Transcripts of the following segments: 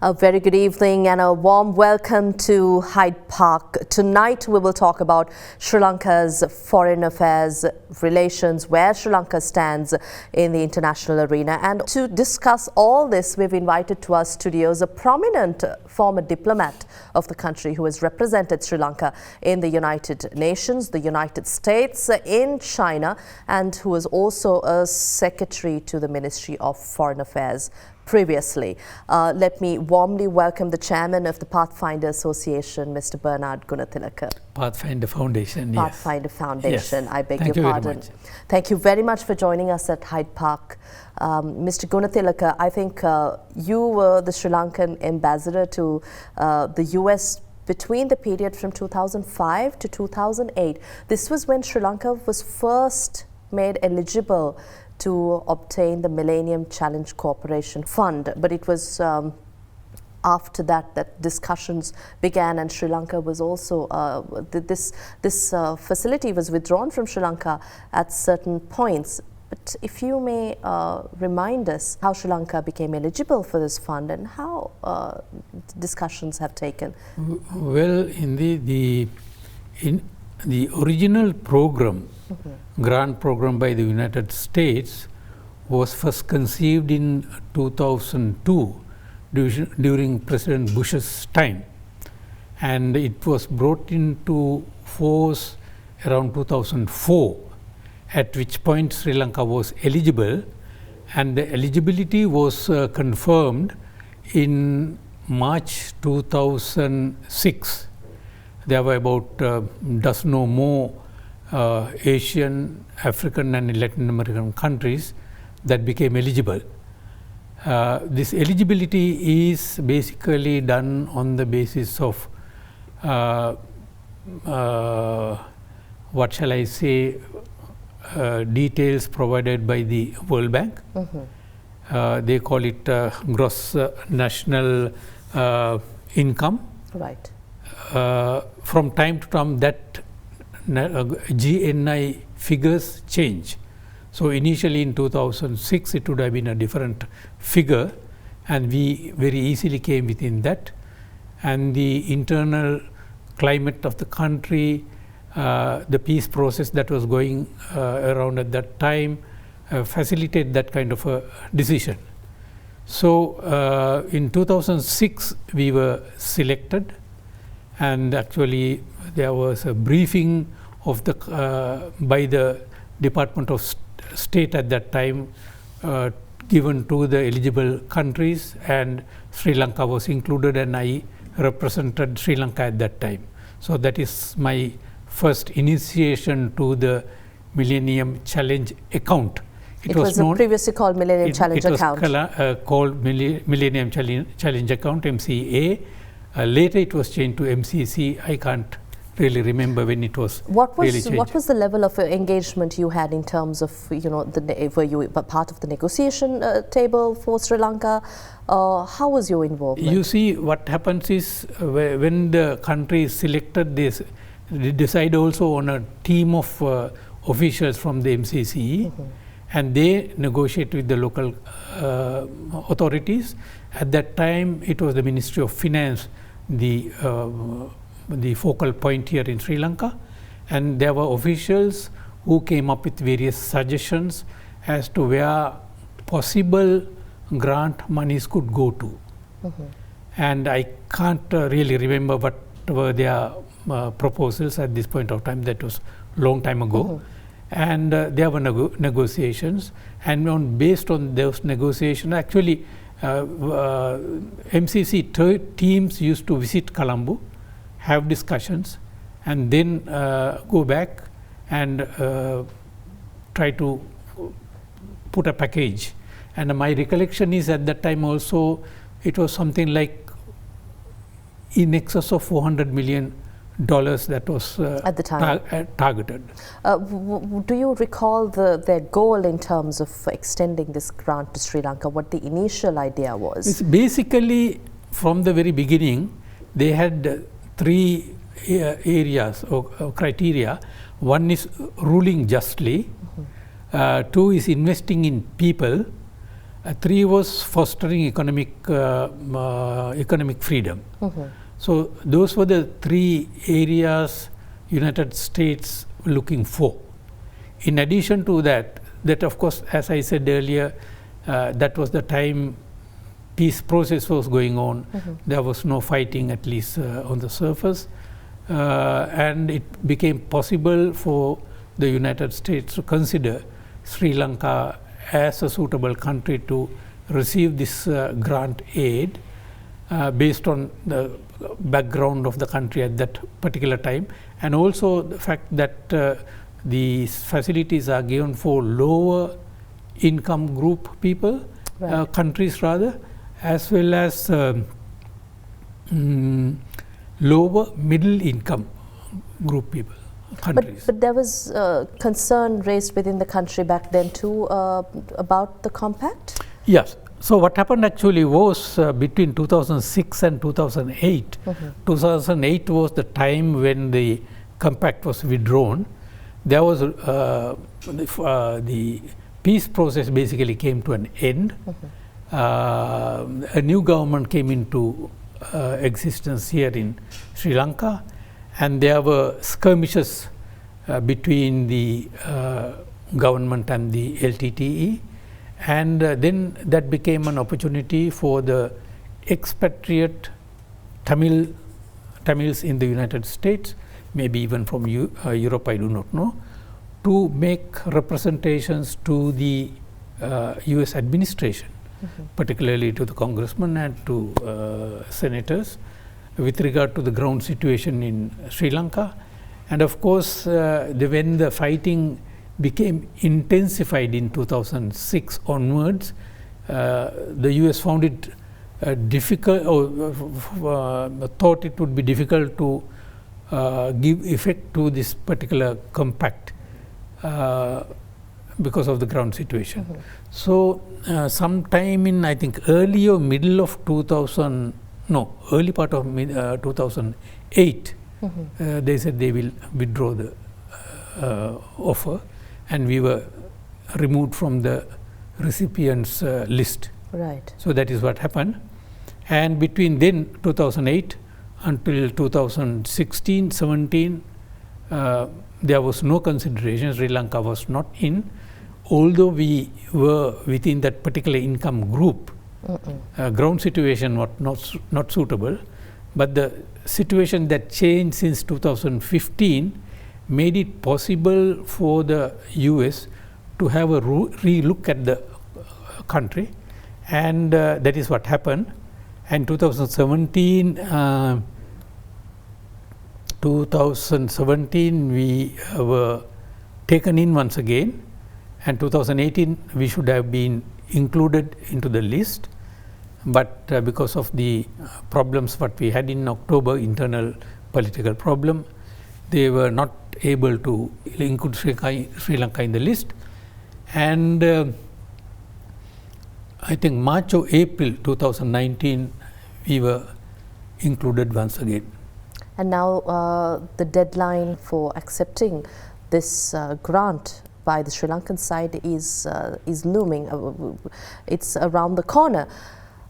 A very good evening and a warm welcome to Hyde Park. Tonight we will talk about Sri Lanka's foreign affairs relations, where Sri Lanka stands in the international arena. And to discuss all this, we've invited to our studios a prominent former diplomat of the country who has represented Sri Lanka in the United Nations, the United States, in China, and who was also a secretary to the Ministry of Foreign Affairs previously. Let me warmly welcome the chairman of the Pathfinder Association, Mr. Bernard Goonetilleke. Pathfinder Foundation, yes. Pathfinder Foundation, yes. I beg Thank your you pardon. very much. Thank you very much for joining us at Hyde Park. Mr. Goonetilleke, I think you were the Sri Lankan ambassador to the US between the period from 2005 to 2008. This was when Sri Lanka was first made eligible to obtain the Millennium Challenge Corporation Fund, but it was after that discussions began, and Sri Lanka was also this facility was withdrawn from Sri Lanka at certain points. But if you may remind us how Sri Lanka became eligible for this fund and how discussions have taken. Well, in the original program, grant program by the United States was first conceived in 2002 during President Bush's time, and it was brought into force around 2004, at which point Sri Lanka was eligible, and the eligibility was confirmed in March 2006. There were about dozen or more Asian, African and Latin American countries that became eligible. This eligibility is basically done on the basis of what shall I say, details provided by the World Bank. They call it gross national income. Right. From time to time that GNI figures change. So initially in 2006 it would have been a different figure, and we very easily came within that. And the internal climate of the country, the peace process that was going around at that time facilitated that kind of a decision. So in 2006 we were selected, and actually there was a briefing of by the Department of State at that time given to the eligible countries, and Sri Lanka was included, and I represented Sri Lanka at that time. So that is my first initiation to the Millennium Challenge account. It was previously called Millennium Challenge account. It was called Millennium Challenge account, MCA. Later it was changed to MCC. I can't really remember when it was really changed. What was the level of engagement you had in terms of, were you part of the negotiation table for Sri Lanka? How was your involvement? You see, what happens is when the country is selected, they decide also on a team of officials from the MCC, and they negotiate with the local authorities. At that time, it was the Ministry of Finance, the focal point here in Sri Lanka, and there were officials who came up with various suggestions as to where possible grant monies could go to. And I can't really remember what were their proposals at this point of time. That was a long time ago. And there were negotiations, and based on those negotiations, actually MCC teams used to visit Colombo, have discussions, and then go back and try to put a package. And my recollection is at that time also it was something like in excess of $400 million that was at the time targeted. Do you recall their goal in terms of extending this grant to Sri Lanka, what the initial idea was? It's basically, from the very beginning, they had three areas or criteria. One is ruling justly, two is investing in people, 3 was fostering economic freedom. So those were the 3 areas United States were looking for. In addition to that of course, as I said earlier, that was the time peace process was going on. There was no fighting, at least on the surface, and it became possible for the United States to consider Sri Lanka as a suitable country to receive this grant aid based on the background of the country at that particular time, and also the fact that these facilities are given for lower income group people, countries rather, as well as lower middle income group people, countries. But there was concern raised within the country back then too about the compact? Yes. So what happened actually was between 2006 and 2008. 2008 was the time when the compact was withdrawn. There was the peace process basically came to an end. A new government came into existence here in Sri Lanka, and there were skirmishes between the government and the LTTE, and then that became an opportunity for the expatriate Tamils in the United States, maybe even from Europe, I do not know, to make representations to the US administration, particularly to the congressmen and to senators, with regard to the ground situation in Sri Lanka. And of course, when the fighting became intensified in 2006 onwards, the US found it difficult, or thought it would be difficult to give effect to this particular compact because of the ground situation. So sometime in, I think, early or middle of early part of 2008, they said they will withdraw the offer, and we were removed from the recipients list. Right. So that is what happened. And between then 2008 until 2016-17, there was no consideration. Sri Lanka was not in, although we were within that particular income group. Ground situation was not suitable, but the situation that changed since 2015 made it possible for the US to have a re-look at the country, and that is what happened. And 2017 we were taken in once again, and 2018 we should have been included into the list, but because of the problems what we had in October, internal political problem, they were not able to include Sri Lanka in the list. And I think March or April 2019 we were included once again. And now the deadline for accepting this grant by the Sri Lankan side is looming. It's around the corner.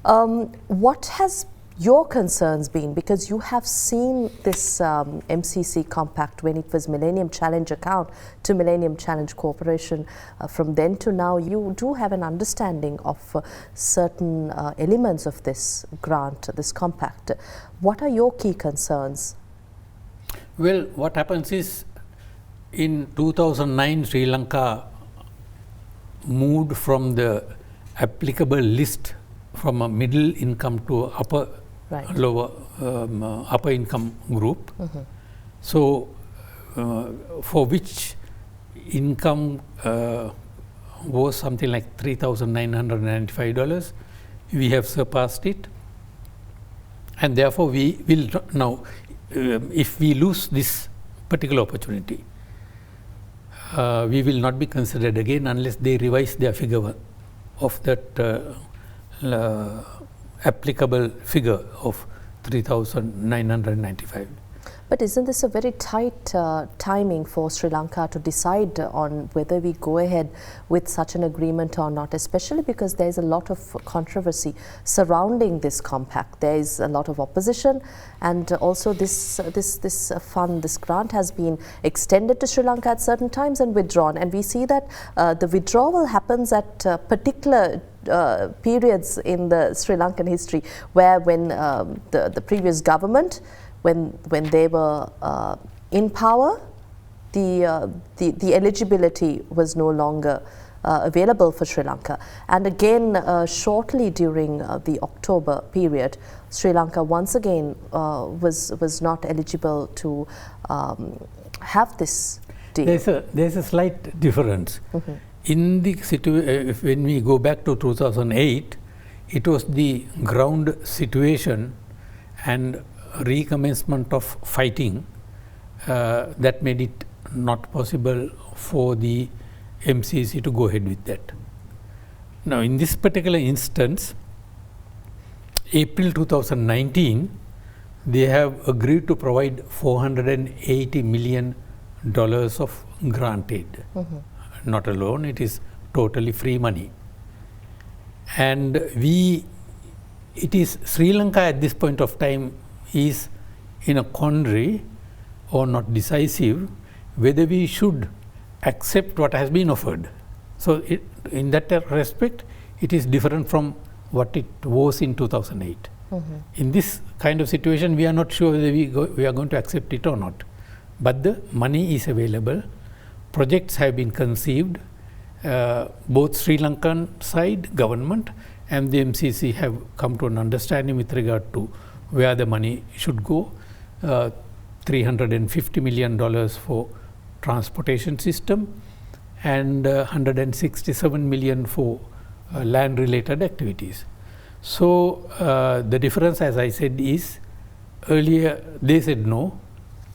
What has your concerns been? Because you have seen this MCC compact when it was Millennium Challenge account to Millennium Challenge Corporation. From then to now, you do have an understanding of certain elements of this grant, this compact. What are your key concerns? Well, what happens is, in 2009, Sri Lanka moved from the applicable list from a middle income to upper lower upper income group. So for which income was something like $3,995, we have surpassed it, and therefore we will now, if we lose this particular opportunity, we will not be considered again unless they revise their figure of that applicable figure of 3,995. But isn't this a very tight timing for Sri Lanka to decide on whether we go ahead with such an agreement or not, especially because there is a lot of controversy surrounding this compact. There is a lot of opposition, and also this fund, this grant has been extended to Sri Lanka at certain times and withdrawn, and we see that the withdrawal happens at particular periods in the Sri Lankan history, where when the previous government, when they were in power, the eligibility was no longer available for Sri Lanka. And again, shortly during the October period, Sri Lanka once again was not eligible to have this deal. There's a slight difference. In the when we go back to 2008, it was the ground situation and recommencement of fighting that made it not possible for the MCC to go ahead with that. Now, in this particular instance, April 2019, they have agreed to provide $480 million of grant aid. Not alone, it is totally free money. And it is Sri Lanka at this point of time is in a quandary or not decisive whether we should accept what has been offered. So in that respect, it is different from what it was in 2008. In this kind of situation, we are not sure whether we are going to accept it or not. But the money is available. Projects have been conceived. Both Sri Lankan side, government, and the MCC have come to an understanding with regard to where the money should go. $350 million for transportation system and $167 million for land-related activities. So the difference, as I said, is earlier they said no.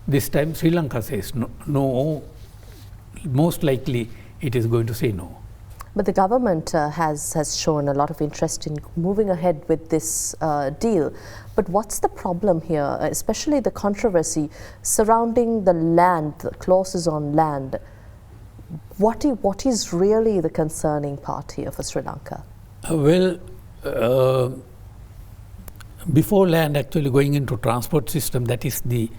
This time Sri Lanka says no. Most likely it is going to say no. But the government has shown a lot of interest in moving ahead with this deal. But what's the problem here, especially the controversy surrounding the land, the clauses on land? What is really the concerning part here for Sri Lanka? Before land actually going into transport system, that is the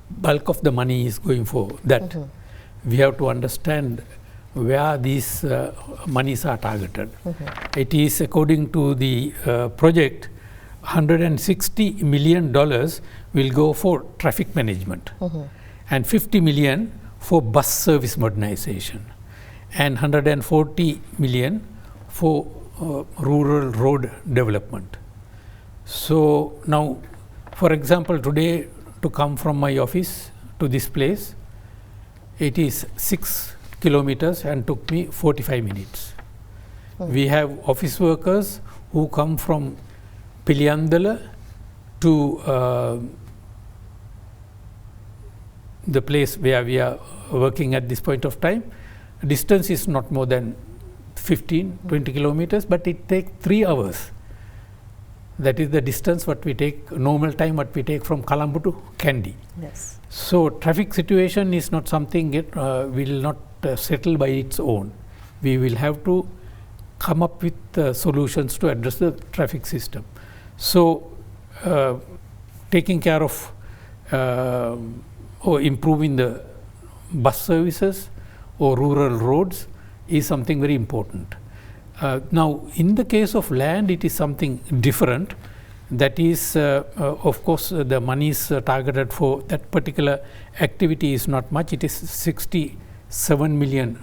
bulk of the money is going for that. We have to understand where these monies are targeted. It is, according to the project, $160 million will go for traffic management and $50 million for bus service modernization and $140 million for rural road development. So now, for example, today to come from my office to this place, it is 6 kilometers and took me 45 minutes. We have office workers who come from Piliyandala to the place where we are working at this point of time. Distance is not more than 15-20 kilometers, but it takes 3 hours. That is the distance what we take, normal time what we take from Colombo to Kandy. Yes. So traffic situation is not something will not settle by its own. We will have to come up with solutions to address the traffic system. So taking care of or improving the bus services or rural roads is something very important. Now, in the case of land, it is something different. That is, of course, the money is targeted for that particular activity is not much. It is $67 million.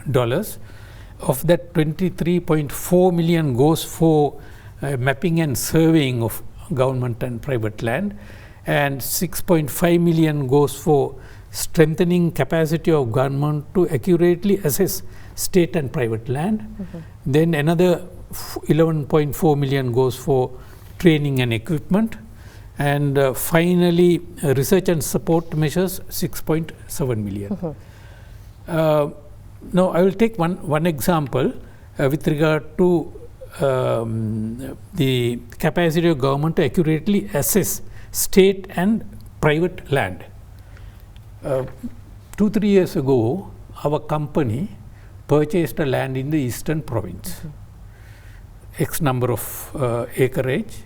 Of that, 23.4 million goes for mapping and surveying of government and private land, and 6.5 million goes for strengthening capacity of government to accurately assess state and private land. Then another 11.4 million goes for training and equipment, and finally research and support measures 6.7 million. Now I will take one example with regard to the capacity of government to accurately assess state and private land. 2-3 years ago, our company purchased a land in the eastern province, X number of acreage.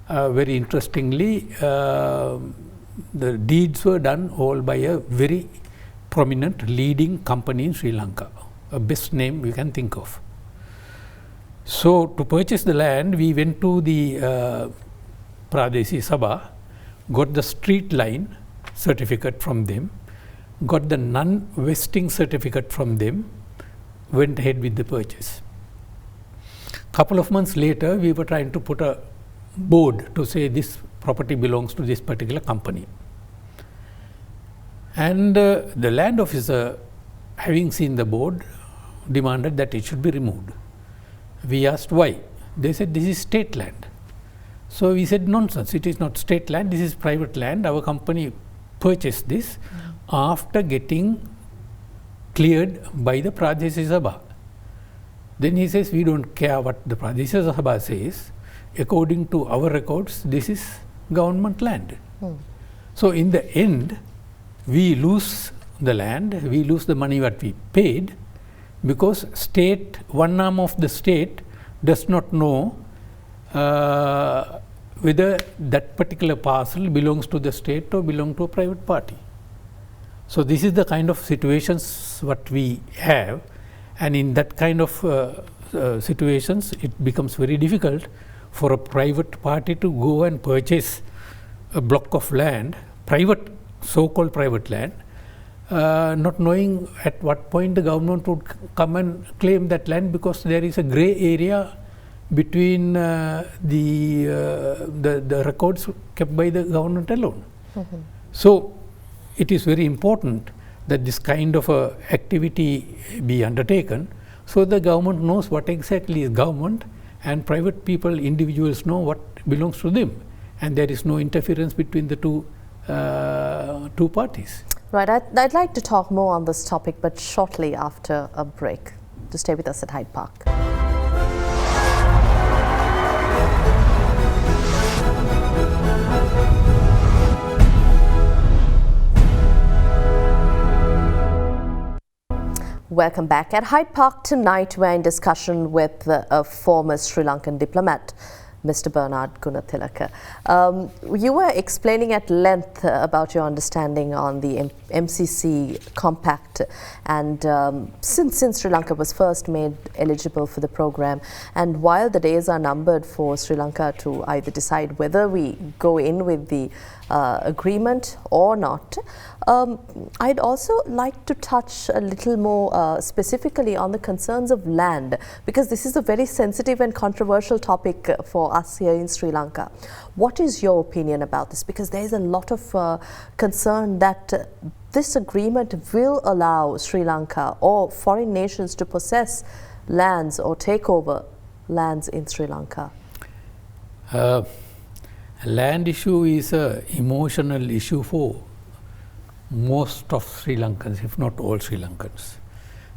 Very interestingly, the deeds were done all by a very prominent leading company in Sri Lanka, a best name we can think of. So to purchase the land, we went to the Pradesi Sabha, got the street line certificate from them, got the non-vesting certificate from them, went ahead with the purchase. Couple of months later, we were trying to put a board to say this property belongs to this particular company. And the land officer, having seen the board, demanded that it should be removed. We asked why. They said this is state land. So we said nonsense, it is not state land, this is private land. Our company purchased this after getting cleared by the Pradesi Sabha. Then he says, we don't care what the Pradesi Sabha says. According to our records, this is government land. So in the end, we lose the land, we lose the money what we paid, because state, one arm of the state does not know whether that particular parcel belongs to the state or belongs to a private party. So this is the kind of situations what we have, and in that kind of situations, it becomes very difficult for a private party to go and purchase a block of land, private, so-called private land, not knowing at what point the government would come and claim that land, because there is a grey area between the records kept by the government alone. So it is very important that this kind of activity be undertaken, so the government knows what exactly is government, and private people, individuals know what belongs to them, and there is no interference between the two parties. Right, I'd like to talk more on this topic, but shortly after a break. To stay with us at Hyde Park. Welcome back. At Hyde Park tonight, we're in discussion with a former Sri Lankan diplomat, Mr. Bernard Goonetilleke. You were explaining at length about your understanding on the MCC compact, and since Sri Lanka was first made eligible for the program, and while the days are numbered for Sri Lanka to either decide whether we go in with the agreement or not, I'd also like to touch a little more specifically on the concerns of land, because this is a very sensitive and controversial topic for us here in Sri Lanka. What is your opinion about this? Because there is a lot of concern that this agreement will allow Sri Lanka or foreign nations to possess lands or take over lands in Sri Lanka. Land issue is an emotional issue for most of Sri Lankans, if not all Sri Lankans.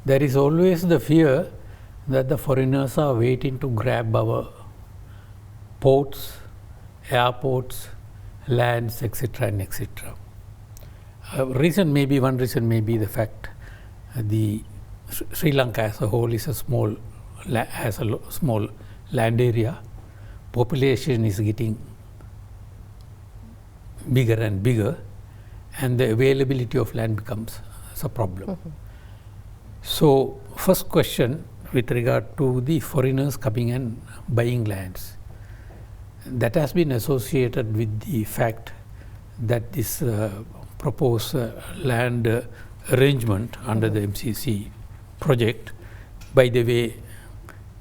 There is always the fear that the foreigners are waiting to grab our ports, airports, lands, etc. and etc. One reason may be the fact the Sri Lanka as a whole is a small land area. Population is getting bigger and bigger, and the availability of land becomes a problem. So first question with regard to the foreigners coming and buying lands, that has been associated with the fact that this proposed land arrangement under the MCC project, by the way,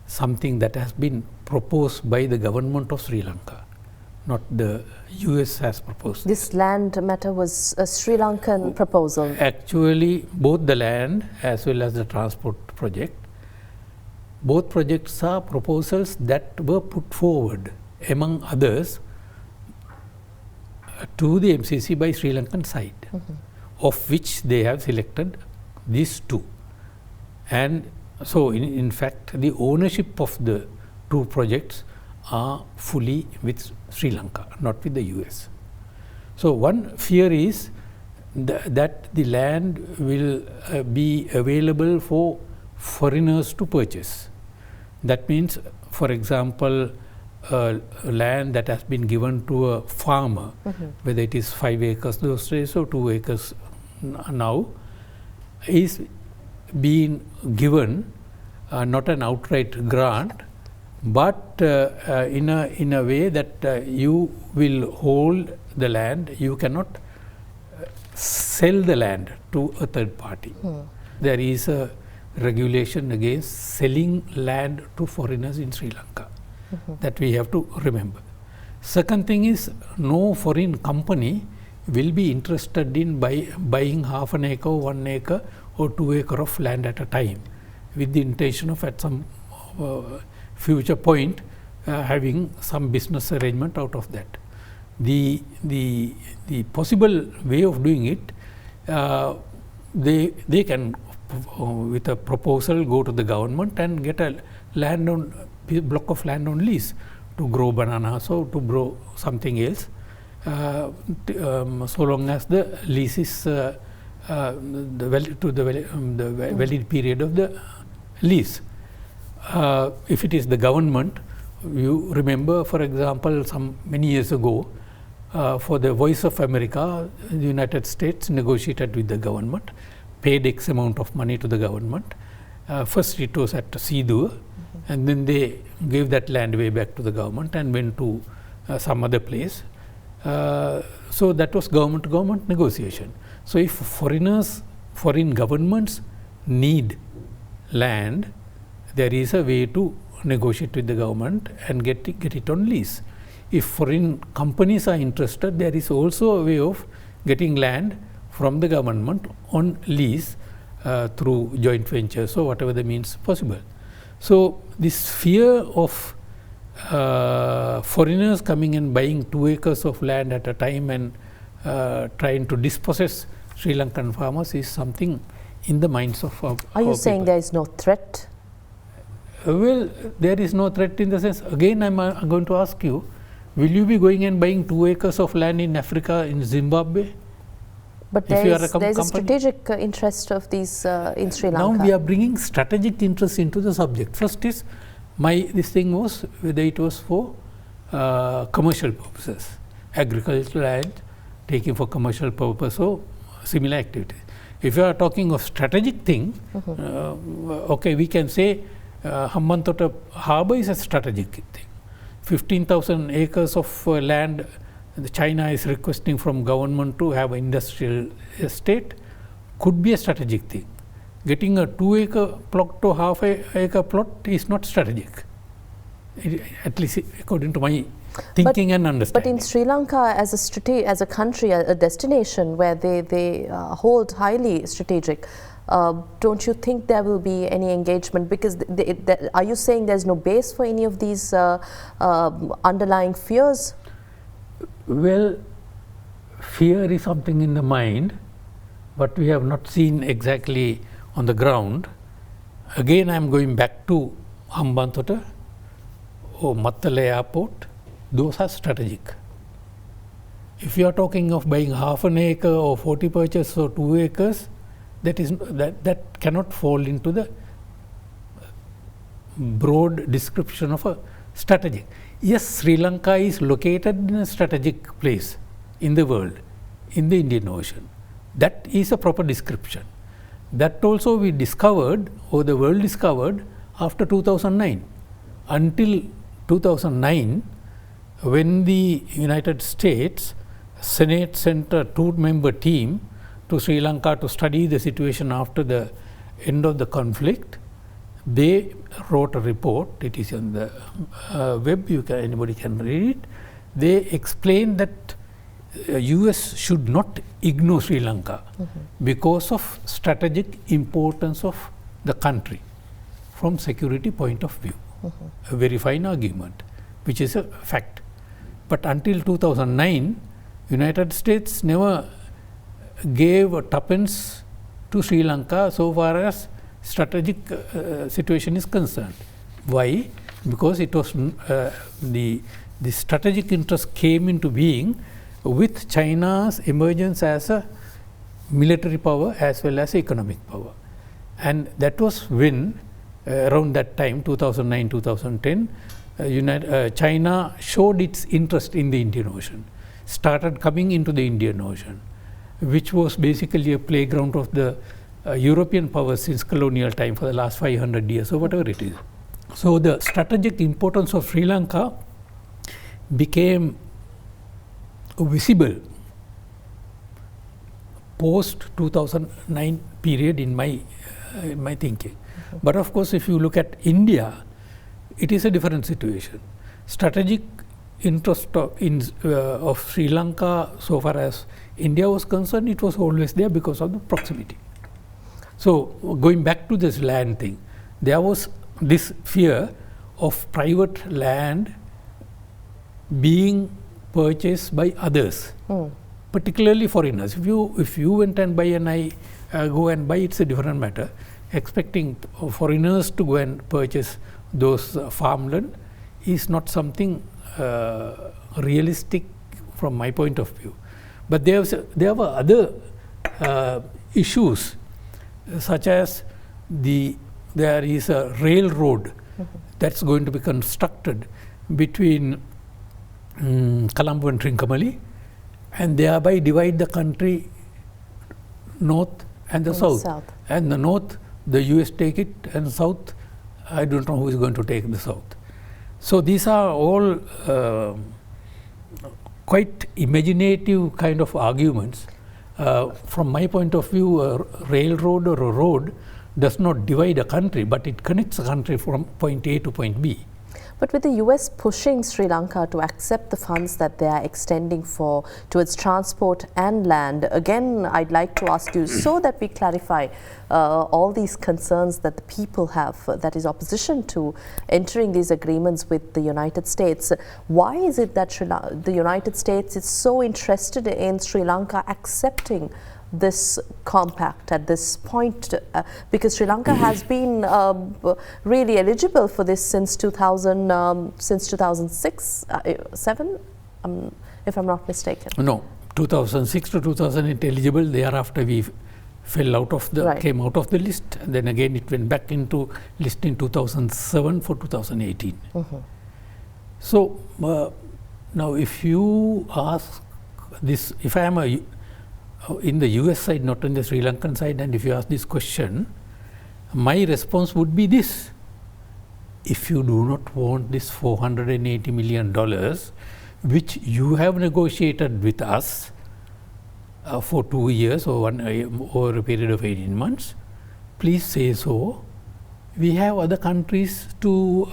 something that has been proposed by the government of Sri Lanka, not the US has proposed. This land matter was a Sri Lankan proposal? Actually, both the land as well as the transport project, both projects are proposals that were put forward, among others, to the MCC by Sri Lankan side, of which they have selected these two. And so in fact, the ownership of the two projects are fully with Sri Lanka, not with the US. So one fear is that the land will be available for foreigners to purchase. That means, for example, land that has been given to a farmer, whether it is 5 acres those days or 2 acres now, is being given not an outright grant, but in a way that you will hold the land. You cannot sell the land to a third party. There is a regulation against selling land to foreigners in Sri Lanka. That we have to remember. Second thing is, no foreign company will be interested in buying half an acre, 1 acre or 2 acre of land at a time, with the intention of at some future point having some business arrangement out of that. The possible way of doing it, they can with a proposal go to the government and get a block of land on lease to grow bananas or to grow something else, so long as the lease is the valid period of the lease. If it is the government, you remember, for example, many years ago, for the Voice of America, the United States negotiated with the government, paid X amount of money to the government. First it was at Sidur, and then they gave that land way back to the government and went to some other place. So that was government to government negotiation. So if foreign governments need land, there is a way to negotiate with the government and get it on lease. If foreign companies are interested, there is also a way of getting land from the government on lease through joint ventures or whatever the means possible. So this fear of foreigners coming and buying 2 acres of land at a time and trying to dispossess Sri Lankan farmers is something in the minds of our Are you people. saying there is no threat? Well, there is no threat in the sense, again I'm going to ask you, will you be going and buying 2 acres of land in Africa, in Zimbabwe? But there is a strategic interest of these in Sri Lanka. Now we are bringing strategic interest into the subject. First is, this thing was whether it was for commercial purposes, agricultural land taking for commercial purpose or similar activities. If you are talking of strategic thing, okay, we can say Hambantota harbour is a strategic thing. 15,000 acres of land China is requesting from government to have an industrial estate could be a strategic thing. Getting a 2 acre plot to half acre plot is not strategic, at least according to my thinking and understanding. But in Sri Lanka as a country, a destination where they hold highly strategic, don't you think there will be any engagement? Because are you saying there's no base for any of these underlying fears? Well, fear is something in the mind, but we have not seen exactly on the ground. Again, I am going back to Hambantota or Mattala Airport. Those are strategic. If you are talking of buying half an acre or 40 purchase or 2 acres, that cannot fall into the broad description of a strategic. Yes, Sri Lanka is located in a strategic place in the world, in the Indian Ocean. That is a proper description. That also we discovered, or the world discovered, after 2009. Until 2009, when the United States Senate sent a 2-member team to Sri Lanka to study the situation after the end of the conflict, they wrote a report. It is on the web, anybody can read it. They explained that US should not ignore Sri Lanka because of strategic importance of the country from security point of view. A very fine argument, which is a fact. But until 2009, United States never gave a tuppence to Sri Lanka so far as strategic situation is concerned. Why? Because it was the strategic interest came into being with China's emergence as a military power as well as economic power. And that was when, around that time, 2009, 2010, China showed its interest in the Indian Ocean, started coming into the Indian Ocean, which was basically a playground of the European powers since colonial time for the last 500 years or whatever it is. So the strategic importance of Sri Lanka became visible post 2009 period in my thinking. But of course, if you look at India, it is a different situation. Strategic interest of Sri Lanka, so far as India was concerned, it was always there because of the proximity. So going back to this land thing, there was this fear of private land being purchased by others, particularly foreigners. If you went and buy and I go and buy, it's a different matter. Expecting foreigners to go and purchase those farmland is not something realistic from my point of view. But there were other issues, such as there is a railroad that's going to be constructed between Colombo and Trincomalee, and thereby divide the country north and the south. And the north, the US take it, and south, I don't know who is going to take the south. So these are all quite imaginative kind of arguments. From my point of view, a railroad or a road does not divide a country, but it connects a country from point A to point B. But with the US pushing Sri Lanka to accept the funds that they are extending towards transport and land, again, I'd like to ask you, so that we clarify all these concerns that the people have, that is opposition to entering these agreements with the United States. Why is it that the United States is so interested in Sri Lanka accepting this compact at this point, because Sri Lanka has been really eligible for this since 2006, 7, if I'm not mistaken. No, 2006 to 2008 eligible. Thereafter, we fell out of the came out of the list. And then again, it went back into list in 2007 for 2018. So now, if you ask this, if I am in the US side, not on the Sri Lankan side, and if you ask this question, my response would be this: if you do not want this $480 million, which you have negotiated with us for 2 years or over a period of 18 months, please say so. We have other countries to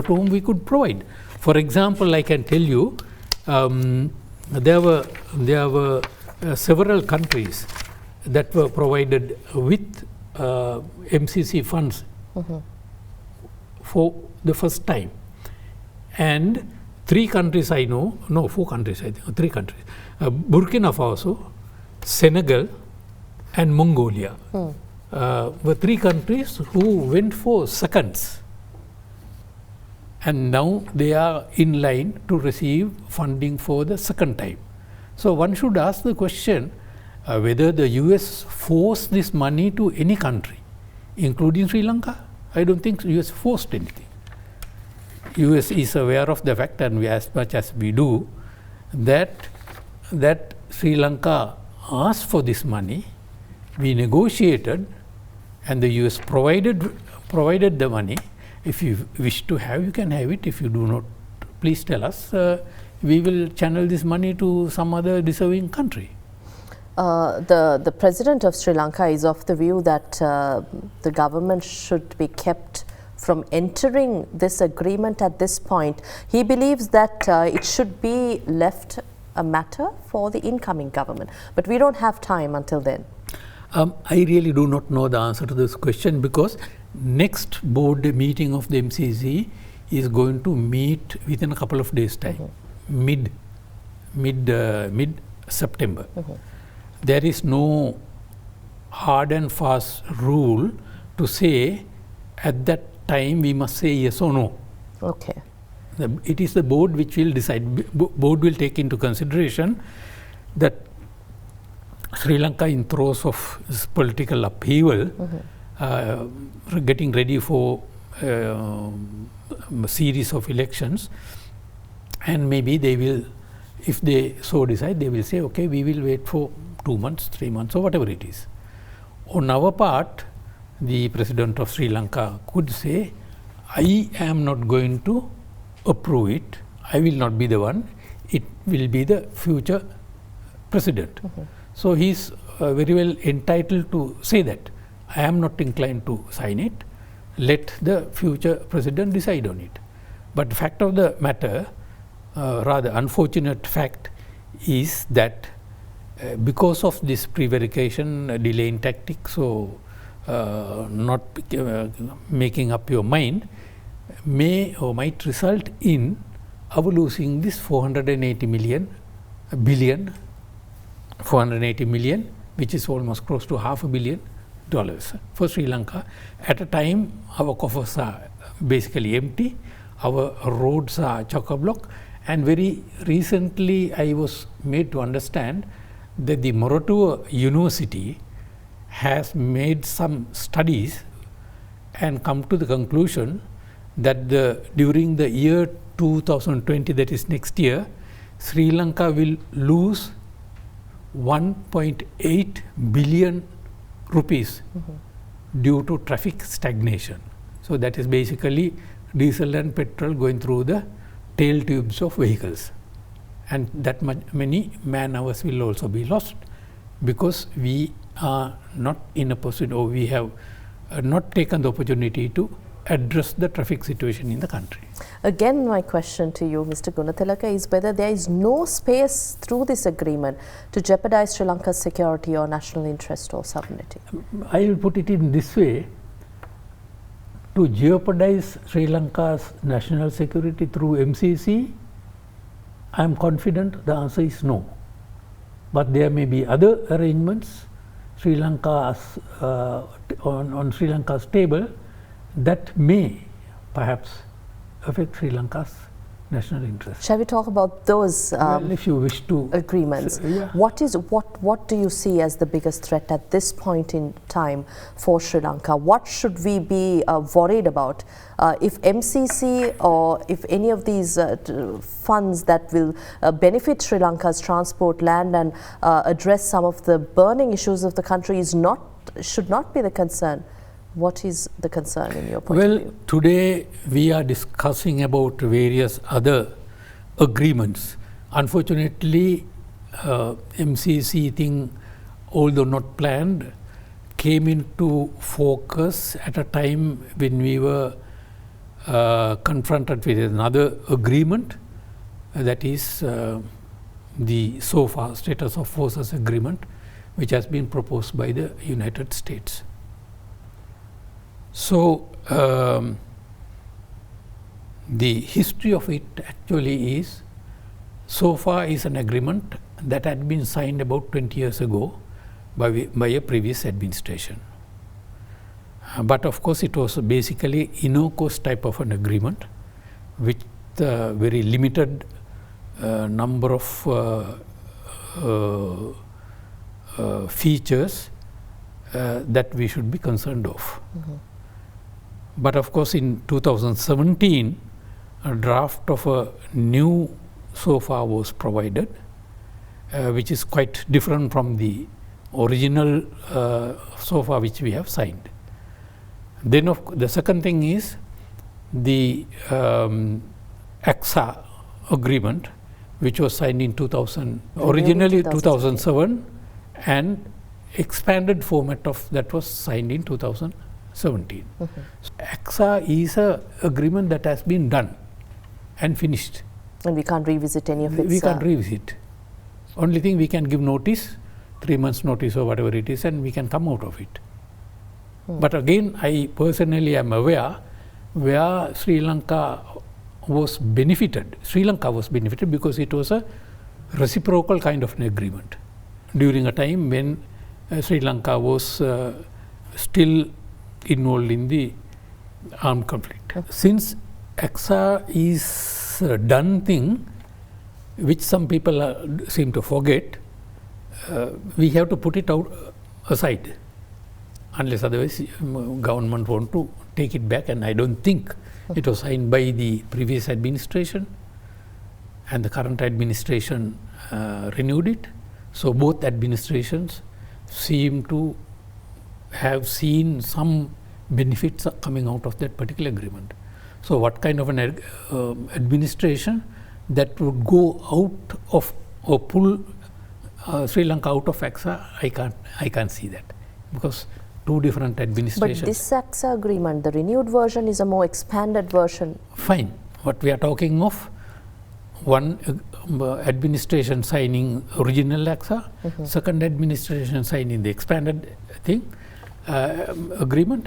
whom we could provide. For example, I can tell you, there were several countries that were provided with MCC funds for the first time, and 3 countries I know, no 4 countries I think, 3 countries, Burkina Faso, Senegal and Mongolia were 3 countries who went for seconds, and now they are in line to receive funding for the second time. So one should ask the question whether the US forced this money to any country, including Sri Lanka. I don't think US forced anything. US is aware of the fact, and as much as we do, that Sri Lanka asked for this money, we negotiated, and the US provided the money. If you wish to have, you can have it. If you do not, please tell us. We will channel this money to some other deserving country. The President of Sri Lanka is of the view that the government should be kept from entering this agreement at this point. He believes that it should be left a matter for the incoming government. But we don't have time until then. I really do not know the answer to this question, because next board meeting of the MCC is going to meet within a couple of days' time, mid-September. There is no hard and fast rule to say at that time we must say yes or no. Okay. It is the board which will decide. Board will take into consideration that Sri Lanka in throes of this political upheaval, getting ready for a series of elections, and maybe they will, if they so decide, they will say, okay, we will wait for 2 months, 3 months, or whatever it is. On our part, the President of Sri Lanka could say, I am not going to approve it, I will not be the one, it will be the future president. So he is very well entitled to say that, I am not inclined to sign it, let the future president decide on it. But the fact of the matter, rather unfortunate fact, is that because of this prevarication, delaying tactics, or not making up your mind, may or might result in our losing this 480 million, which is almost close to $500 million for Sri Lanka. At a time, our coffers are basically empty, our roads are chock-a-block, and very recently I was made to understand that the Moratuwa University has made some studies and come to the conclusion that during the year 2020, that is next year, Sri Lanka will lose 1.8 billion rupees due to traffic stagnation. So that is basically diesel and petrol going through the tail tubes of vehicles, and that many man hours will also be lost, because we are not in a position, or we have not taken the opportunity to address the traffic situation in the country. Again, my question to you, Mr. Goonetilleke, is whether there is no space through this agreement to jeopardize Sri Lanka's security or national interest or sovereignty. I will put it in this way: to jeopardize Sri Lanka's national security through MCC, I am confident the answer is no. But there may be other arrangements Sri Lanka's, on Sri Lanka's table that may perhaps affect Sri Lanka's national interest. Shall we talk about those well, if you wish to agreements? Yeah. What do you see as the biggest threat at this point in time for Sri Lanka? What should we be worried about if MCC or if any of these funds that will benefit Sri Lanka's transport, land, and address some of the burning issues of the country should not be the concern? What is the concern in your point of view? Well, today we are discussing about various other agreements. Unfortunately, MCC thing, although not planned, came into focus at a time when we were confronted with another agreement, that is the SOFA, Status of Forces Agreement, which has been proposed by the United States. So, the history of it actually is, SOFA is an agreement that had been signed about 20 years ago by a previous administration. But of course, it was basically INOCOS type of an agreement with very limited number of features that we should be concerned of. But of course, in 2017, a draft of a new SOFA was provided, which is quite different from the original SOFA which we have signed. Then the second thing is the ACSA agreement, which was signed in originally 2007, and expanded format of that was signed in 2017. So ACSA is an agreement that has been done and finished. And we can't revisit any of it. We can't revisit. Only thing, we can give notice, 3 months notice or whatever it is, and we can come out of it. But again, I personally am aware where Sri Lanka was benefited. Sri Lanka was benefited because it was a reciprocal kind of an agreement during a time when Sri Lanka was still involved in the armed conflict. Since ACSA is a done thing, which some people seem to forget, we have to put it out aside, unless otherwise government want to take it back, and I don't think it was signed by the previous administration, and the current administration renewed it. So both administrations seem to have seen some benefits coming out of that particular agreement. So what kind of an administration that would go out of or pull Sri Lanka out of ACSA, I can't see that, because two different administrations. But this ACSA agreement, the renewed version, is a more expanded version. Fine. What we are talking of, one administration signing original ACSA, second administration signing the expanded thing, agreement,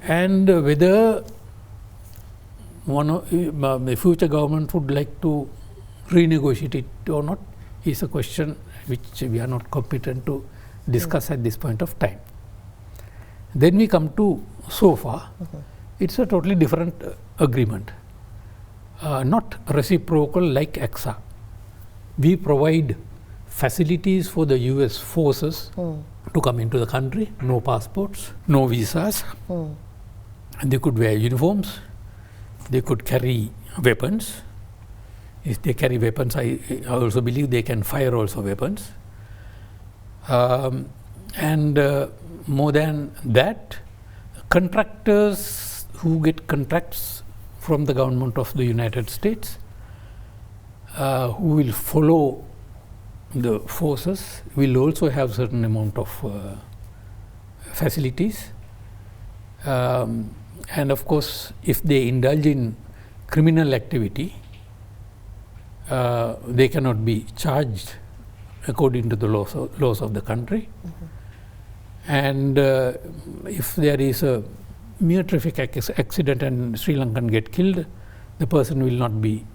and whether the future government would like to renegotiate it or not is a question which we are not competent to discuss at this point of time. Then we come to SOFA. It's a totally different agreement, not reciprocal like ACSA. We provide facilities for the US forces to come into the country, no passports, no visas, and they could wear uniforms, they could carry weapons. If they carry weapons, I also believe they can fire also weapons. And more than that, contractors who get contracts from the government of the United States, who will follow the forces, will also have certain amount of facilities. And of course, if they indulge in criminal activity, they cannot be charged according to the laws of the country. And if there is a mere traffic accident and Sri Lankan get killed, the person will not be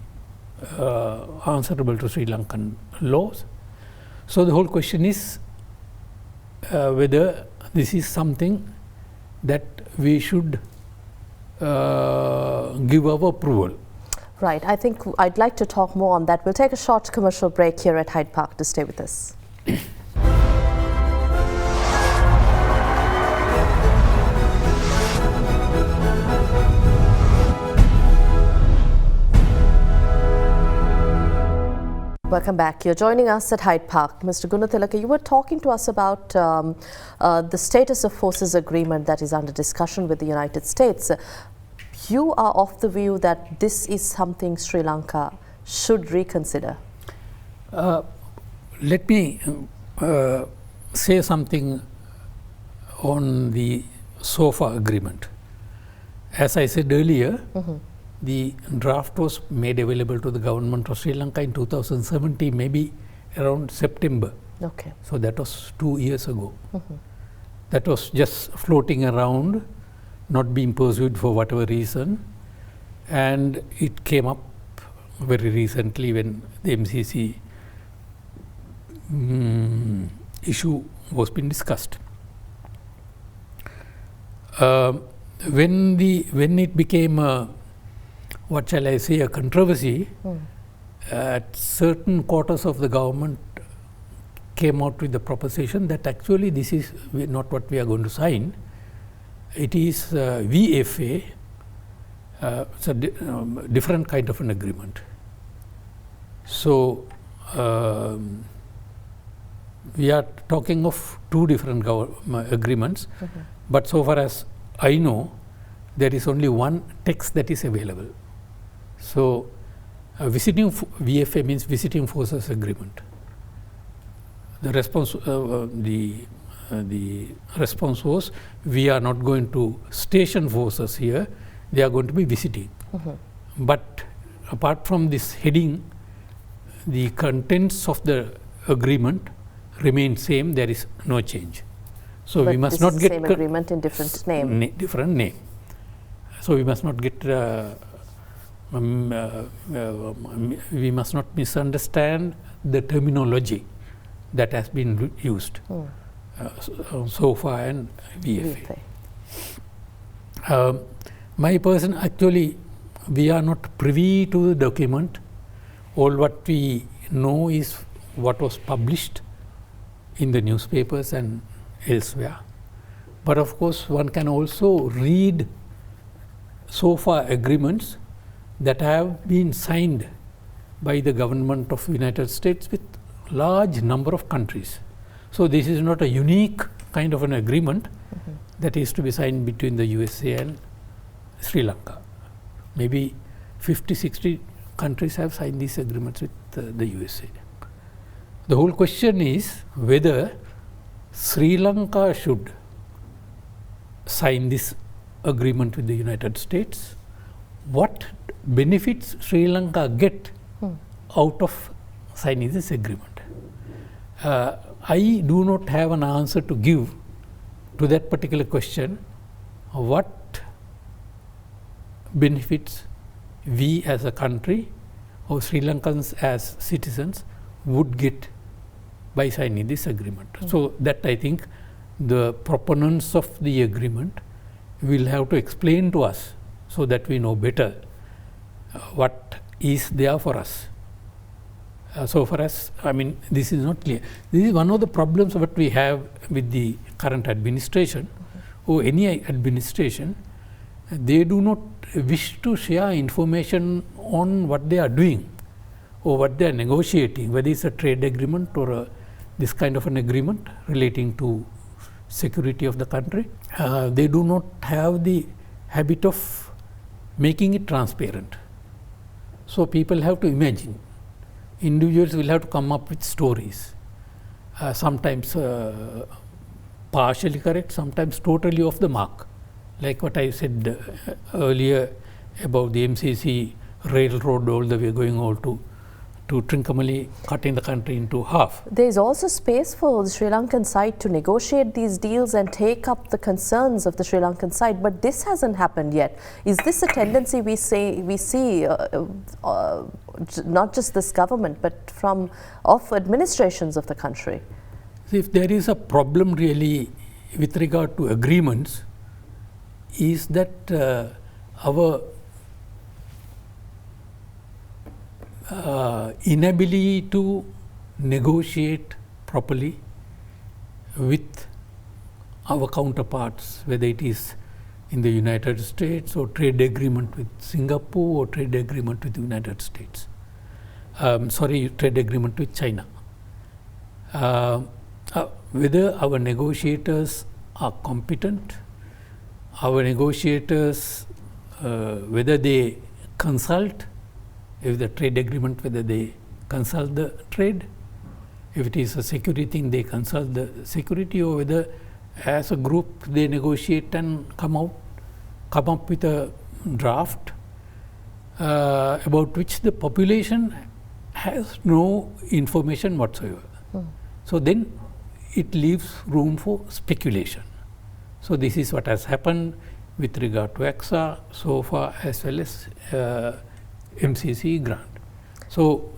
answerable to Sri Lankan laws. So the whole question is whether this is something that we should give our approval. Right. I think I'd like to talk more on that. We'll take a short commercial break here at Hyde Park. To stay with us. Welcome back. You're joining us at Hyde Park. Mr. Goonetilleke, you were talking to us about the status of forces agreement that is under discussion with the United States. You are of the view that this is something Sri Lanka should reconsider. Let me say something on the SOFA agreement. As I said earlier, the draft was made available to the government of Sri Lanka in 2017, maybe around September. Okay. So that was 2 years ago. That was just floating around, not being pursued for whatever reason, and it came up very recently when the MCC issue was being discussed. When it became a, what shall I say, a controversy, at certain quarters of the government came out with the proposition that actually this is not what we are going to sign. It is VFA, it's a different kind of an agreement. So we are talking of two different agreements, but so far as I know, there is only one text that is available. So visiting VFA means visiting forces agreement. The response was, we are not going to station forces here, they are going to be visiting. But apart from this heading, the contents of the agreement remain same, there is no change. So but we must not get same agreement in different name. Different name. So we must not get we must not misunderstand the terminology that has been used. SOFA and VFA. Actually, we are not privy to the document. All what we know is what was published in the newspapers and elsewhere. But of course, one can also read so far agreements that have been signed by the government of United States with large number of countries. So this is not a unique kind of an agreement that is to be signed between the USA and Sri Lanka. Maybe 50, 60 countries have signed these agreements with the USA. The whole question is whether Sri Lanka should sign this agreement with the United States. What benefits Sri Lanka get out of signing this agreement? I do not have an answer to give to that particular question. What benefits we as a country or Sri Lankans as citizens would get by signing this agreement? So that I think the proponents of the agreement will have to explain to us so that we know better what is there for us. So for us, I mean, this is not clear. This is one of the problems that we have with the current administration or any administration. They do not wish to share information on what they are doing or what they are negotiating, whether it's a trade agreement or this kind of an agreement relating to security of the country. They do not have the habit of making it transparent. So people have to imagine. Individuals will have to come up with stories, sometimes partially correct, sometimes totally off the mark. Like what I said earlier about the MCC railroad all the way going all to Trincomalee, cutting the country into half. There is also space for the Sri Lankan side to negotiate these deals and take up the concerns of the Sri Lankan side, but this hasn't happened yet. Is this a tendency we see not just this government, but of administrations of the country? If there is a problem really with regard to agreements, is that our inability to negotiate properly with our counterparts, whether it is in the United States or trade agreement with Singapore or trade agreement with the United States. Trade agreement with China. Whether our negotiators are competent, our negotiators, whether they consult if the trade agreement, whether they consult the trade, if it is a security thing, they consult the security, or whether as a group they negotiate and come up with a draft about which the population has no information whatsoever. So then it leaves room for speculation. So this is what has happened with regard to ACSA so far, as well as MCC grant. So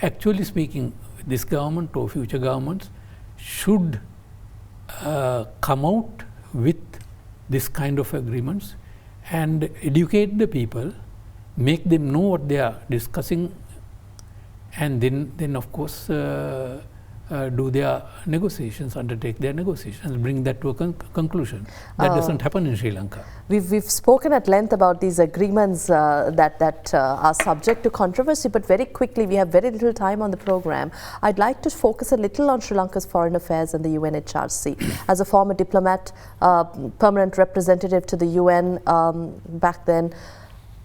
actually speaking, this government or future governments should come out with this kind of agreements and educate the people, make them know what they are discussing, and then of course do their negotiations, undertake their negotiations, bring that to a conclusion. That doesn't happen in Sri Lanka. We've spoken at length about these agreements that are subject to controversy, but very quickly, we have very little time on the program. I'd like to focus a little on Sri Lanka's foreign affairs and the UNHRC. As a former diplomat, permanent representative to the UN back then,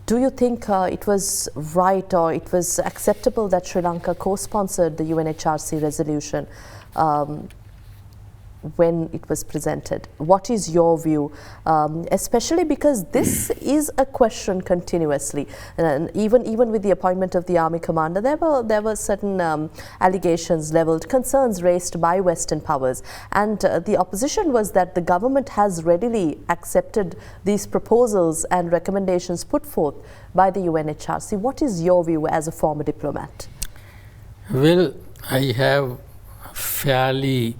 do you think it was right or it was acceptable that Sri Lanka co-sponsored the UNHRC resolution when it was presented? What is your view? Especially because this is a question continuously. And even with the appointment of the army commander, there were certain allegations leveled, concerns raised by Western powers. And the opposition was that the government has readily accepted these proposals and recommendations put forth by the UNHRC. What is your view as a former diplomat? Well, I have fairly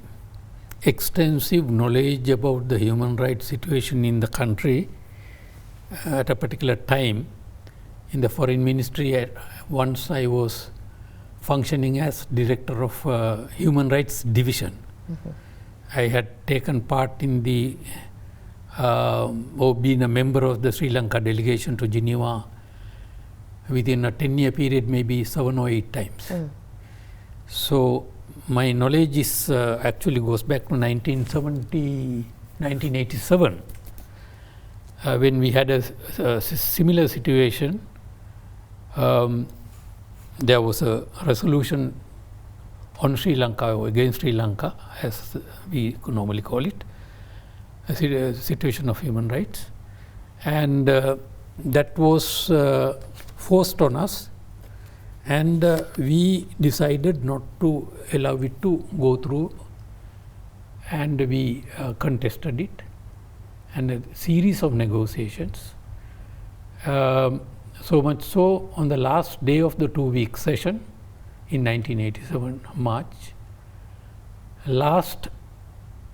extensive knowledge about the human rights situation in the country at a particular time. In the foreign ministry, once I was functioning as director of human rights division I had taken part in the or been a member of the Sri Lanka delegation to Geneva within a 10-year period, maybe 7 or 8 times. So my knowledge is actually goes back to 1987, when we had a similar situation. There was a resolution on Sri Lanka or against Sri Lanka, as we could normally call it, a situation of human rights, and that was forced on us, and we decided not to allow it to go through, and we contested it, and a series of negotiations. So much so, on the last day of the 2-week session in 1987 March,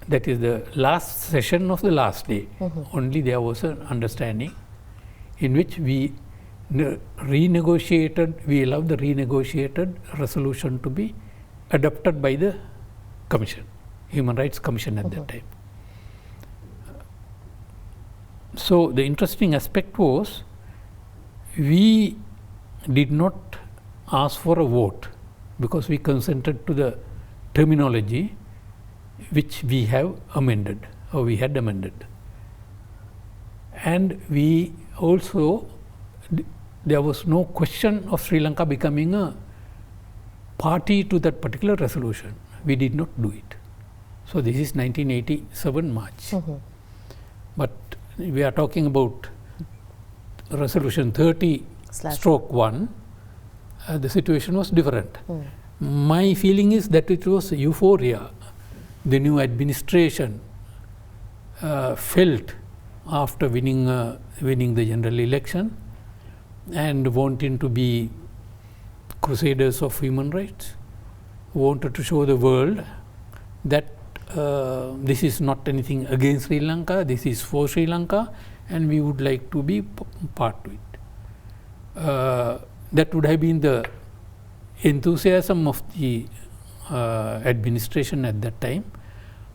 that is the last session of the last day, only there was an understanding in which we renegotiated, we allowed the renegotiated resolution to be adopted by the Commission, Human Rights Commission at that time. So the interesting aspect was, we did not ask for a vote because we consented to the terminology which we have amended, or we had amended. And we also, there was no question of Sri Lanka becoming a party to that particular resolution. We did not do it. So this is 1987 March. But we are talking about resolution 30/1, the situation was different. My feeling is that it was euphoria. The new administration felt after winning the general election and wanting to be crusaders of human rights, wanted to show the world that this is not anything against Sri Lanka, this is for Sri Lanka, and we would like to be part to it. That would have been the enthusiasm of the administration at that time,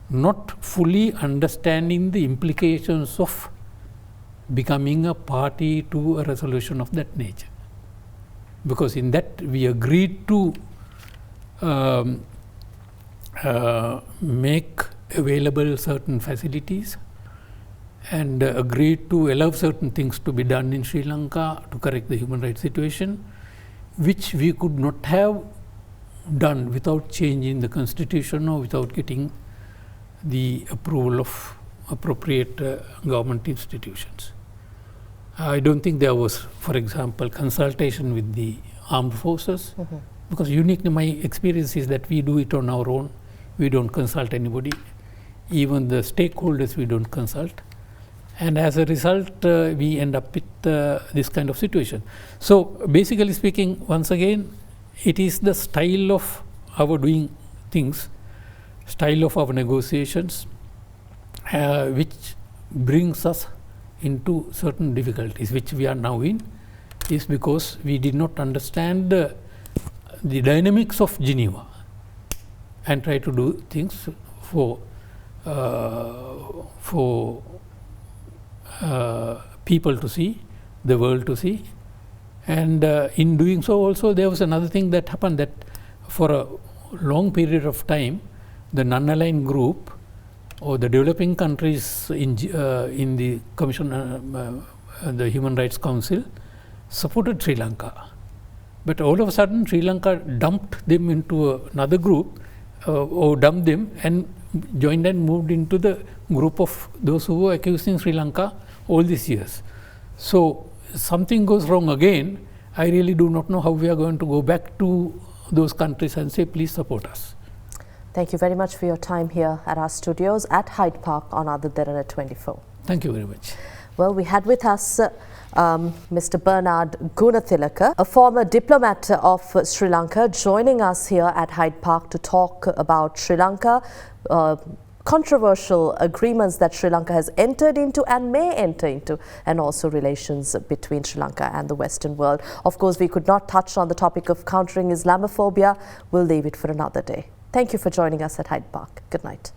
not fully understanding the implications of becoming a party to a resolution of that nature. Because in that we agreed to make available certain facilities and agreed to allow certain things to be done in Sri Lanka to correct the human rights situation, which we could not have done without changing the constitution or without getting the approval of appropriate government institutions. I don't think there was, for example, consultation with the armed forces, because uniquely my experience is that we do it on our own. We don't consult anybody, even the stakeholders we don't consult. And as a result, we end up with this kind of situation. So basically speaking, once again, it is the style of our doing things, style of our negotiations, which brings us into certain difficulties, which we are now in, is because we did not understand the dynamics of Geneva and try to do things for people to see, the world to see. And in doing so also, there was another thing that happened, that for a long period of time, the non-aligned group or the developing countries in the Commission, the Human Rights Council, supported Sri Lanka. But all of a sudden, Sri Lanka dumped them into another group, or dumped them and joined and moved into the group of those who were accusing Sri Lanka all these years. So something goes wrong again. I really do not know how we are going to go back to those countries and say, please support us. Thank you very much for your time here at our studios at Hyde Park on Ada Derana 24. Thank you very much. Well, we had with us Mr. Bernard Goonetilleke, a former diplomat of Sri Lanka, joining us here at Hyde Park to talk about Sri Lanka, controversial agreements that Sri Lanka has entered into and may enter into, and also relations between Sri Lanka and the Western world. Of course, we could not touch on the topic of countering Islamophobia. We'll leave it for another day. Thank you for joining us at Hyde Park. Good night.